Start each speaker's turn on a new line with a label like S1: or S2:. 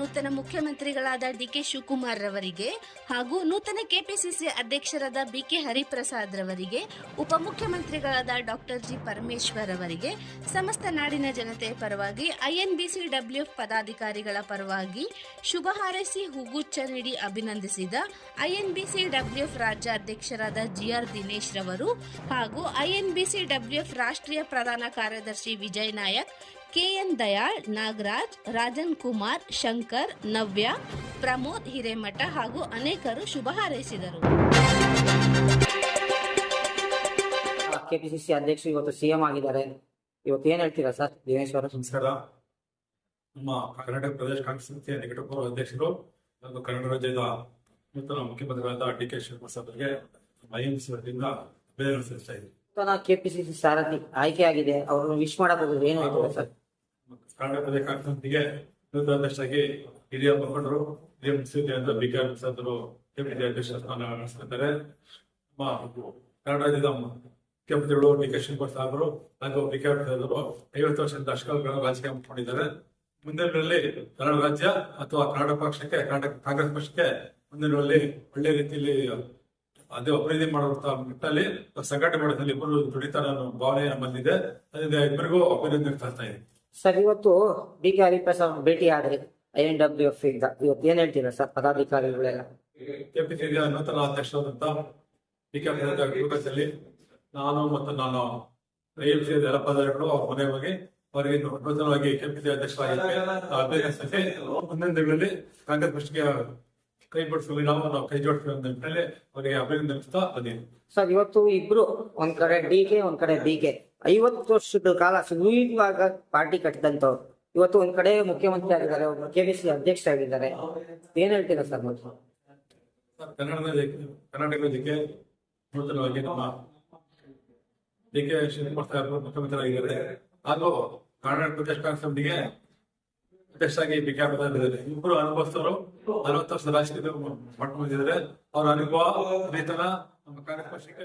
S1: ನೂತನ ಮುಖ್ಯಮಂತ್ರಿಗಳಾದ ಡಿಕೆ ಶಿವಕುಮಾರ್ ರವರಿಗೆ ಹಾಗೂ ನೂತನ ಕೆಪಿಸಿಸಿ ಅಧ್ಯಕ್ಷರಾದ ಬಿಕೆ ಹರಿಪ್ರಸಾದ್ ರವರಿಗೆ, ಉಪಮುಖ್ಯಮಂತ್ರಿಗಳಾದ ಡಾಕ್ಟರ್ ಜಿ ಪರಮೇಶ್ವರ್ ಅವರಿಗೆ ಸಮಸ್ತ ನಾಡಿನ ಜನತೆಯ ಪರವಾಗಿ INBCWF ಪದಾಧಿಕಾರಿಗಳ ಪರವಾಗಿ ಶುಭ ಹಾರೈಸಿ ಹೂಗುಚ್ಛ ನೀಡಿ ಅಭಿನಂದಿಸಿದ INBCWF ರಾಜ್ಯ ಅಧ್ಯಕ್ಷರಾದ GR ದಿನೇಶ್ ರವರು ಹಾಗೂ INBCWF ರಾಷ್ಟ್ರೀಯ ಪ್ರಧಾನ ಕಾರ್ಯದರ್ಶಿ ವಿಜಯ್ ನಾಯಕ್, KN ದಯಾಳ್, ನಾಗರಾಜ್, ರಾಜನ್ ಕುಮಾರ್, ಶಂಕರ್, ನವ್ಯ, ಪ್ರಮೋದ್ ಹಿರೇಮಠ ಹಾಗೂ ಅನೇಕರು ಶುಭ ಹಾರೈಸಿದರು.
S2: ಕೆಪಿಸಿಸಿ ಅಧ್ಯಕ್ಷರು ಇವತ್ತು CM ಆಗಿದ್ದಾರೆ. ಇವತ್ತು ಏನ್ ಹೇಳ್ತೀರಾ ಸರ್ ದಿನೇಶ್ ಅವರು?
S3: ನಮಸ್ಕಾರ. ನಮ್ಮ ಕರ್ನಾಟಕ ಪ್ರದೇಶ ಕಾಂಗ್ರೆಸ್ ಸಮಿತಿಯ ನಿಕಟಪೂರ್ವ ಅಧ್ಯಕ್ಷರು ಮತ್ತು ಕನ್ನಡ ರಾಜ್ಯದ ನೂತನ ಮುಖ್ಯಮಂತ್ರಿಗಳಾದ ಡಿಕೆ ಶಿವಕುಮಾರ್ ಅವರಿಗೆ INBC ವತಿಯಿಂದ ಅಭಿನಂದನೆ ಸಲ್ಲಿಸ್ತಾ ಇದ್ದೀವಿ.
S2: ಕೆಪಿಸಿಸಿ ಸಾರಥಿ ಆಯ್ಕೆ ಆಗಿದೆ, ಅವ್ರನ್ನ ವಿಶ್ ಮಾಡಕ್ ಹೋಗಿದ್ರೆ ಏನ್ ಹೇಳ್ತೀರಾ ಸರ್?
S3: ಕರ್ನಾಟಕ ಪ್ರದೇಶ ಕಾಂಗ್ರೆಸ್ ಸಮಿತಿಗೆ ನೂತನ ಅಧ್ಯಕ್ಷರಾಗಿ ಹಿರಿಯ ಮುಖಂಡರು ಹಿರಿಯ ಮುಖ್ಯಮಂತ್ರಿಯಾದ BK ಹರಿಪ್ರಸಾದ್ ಅವರು ಕೆಪಿಸಿಸಿ ಅಧ್ಯಕ್ಷ ಸ್ಥಾನ ನಡೆಸುತ್ತಿದ್ದಾರೆ. ನಮ್ಮ ಕನ್ನಡ ರಾಜ್ಯದ ಮುಖ್ಯಮಂತ್ರಿಗಳು ಡಿಕೆ ಶಿವಕುಮಾರ್ ಸಾಹೇಬರು ಹಾಗೂ BK ಹರಿಪ್ರಸಾದ್ ಅವರು 50 ವರ್ಷದ ಅಷ್ಟಕಾಲಗಳನ್ನು ರಾಜಕೀಯ ಮಾಡಿದ್ದಾರೆ. ಮುಂದಿನಲ್ಲಿ ಕನ್ನಡ ರಾಜ್ಯ ಅಥವಾ ಕನ್ನಡ ಪಕ್ಷಕ್ಕೆ, ಕರ್ನಾಟಕ ಕಾಂಗ್ರೆಸ್ ಪಕ್ಷಕ್ಕೆ ಮುಂದಿನಲ್ಲಿ ಒಳ್ಳೆ ರೀತಿಯಲ್ಲಿ ಅದೇ ಅಭಿವೃದ್ಧಿ ಮಾಡುವಂತ ನಿಟ್ಟಿನಲ್ಲಿ ಸಂಘಟನೆ ಮಾಡೋದ್ರಲ್ಲಿ ಇಬ್ಬರು ದುಡಿತಾರೆ ಅನ್ನೋ ಭಾವನೆ ನಮ್ಮಲ್ಲಿದೆ. ಅದರಿಂದ ಇಬ್ಬರಿಗೂ ಅಭಿನಂದನೆ ತರ್ತಾ ಇದೆ.
S2: ಸರ್, ಇವತ್ತು BK ಹರಿಪ್ರಸಾದ್ ಭೇಟಿ ಆದ್ರೆ INWF ಇಂದ ಇವತ್ತು ಏನ್ ಹೇಳ್ತೀರಾ ಸರ್ ಪದಾಧಿಕಾರಿಗಳೆಲ್ಲ?
S3: ಕೆಪಿಸಿಸಿ ನೂತನ ಅಧ್ಯಕ್ಷರಾದಂತ BK ಹರಿಪ್ರಸಾದ್ ನಾನು INBC ಎಲ್ಲ ಪದಾಧಿಕಾರಿಗಳು ಅವ್ರ ಮನೆ ಹೋಗಿ ಅವರಿಗೆ ನೂತನವಾಗಿ ಕೆಪಿಸಿಸಿ ಅಧ್ಯಕ್ಷರಾಗಿ ಅಭಿನಂದಿಸಿ ಮುಂದಿನ ದಿನಗಳಲ್ಲಿ ಕಾಂಗ್ರೆಸ್ ಪಕ್ಷಕ್ಕೆ ಕೈ ಬಿಡಿಸಲಿ, ನಾವು ಕೈ ಜೋಡಿಸ್ತೀವಿ ಅಂತ ನಿಟ್ಟಿನಲ್ಲಿ ಅವರಿಗೆ ಅಭಿನಂದಿಸ್ತಾ ಬಂದಿದ್ದೀವಿ.
S2: ಸರ್, ಇವತ್ತು ಇಬ್ರು ಒಂದ್ ಕಡೆ DK ಒಂದ್ ಕಡೆ BK 50 ವರ್ಷದ ಕಾಲ ಸುದೀರ್ಘವಾಗ ಪಾರ್ಟಿ ಕಟ್ಟಿದಂತವ್ರು ಇವತ್ತು ಒಂದ್ ಕಡೆ ಮುಖ್ಯಮಂತ್ರಿ ಆಗಿದ್ದಾರೆ, ಒಬ್ರು ಕೆಪಿಸಿಸಿ ಅಧ್ಯಕ್ಷರಾಗಿದ್ದಾರೆ. ಏನ್ ಹೇಳ್ತೀರಾ ಸರ್?
S3: ಕರ್ನಾಟಕ ರಾಜ್ಯಕ್ಕೆ ನೂತನವಾಗಿ ನಮ್ಮ DK ಶಿವಕುಮಾರ್ ಸಾಹೇಬರು ಮುಖ್ಯಮಂತ್ರಿ ಆಗಿದ್ದಾರೆ ಹಾಗೂ ಕರ್ನಾಟಕ ಪ್ರದೇಶ ಕಾಂಗ್ರೆಸ್ ಸಮಿತಿಗೆ ಅಧ್ಯಕ್ಷರಾಗಿ BK ಹರಿಪ್ರಸಾದ್ ಇದ್ದಾರೆ. ಇಬ್ಬರು ಅನುಭವಸ್ಥರು 40 ವರ್ಷದ ರಾಜಕೀಯ ಮಟ್ಟ ಹೊಂದಿದ್ದಾರೆ. ಅವರ ಅನುಭವ ರೈತನ ನಮ್ಮ ಕಾಂಗ್ರೆಸ್ ಪಕ್ಷಕ್ಕೆ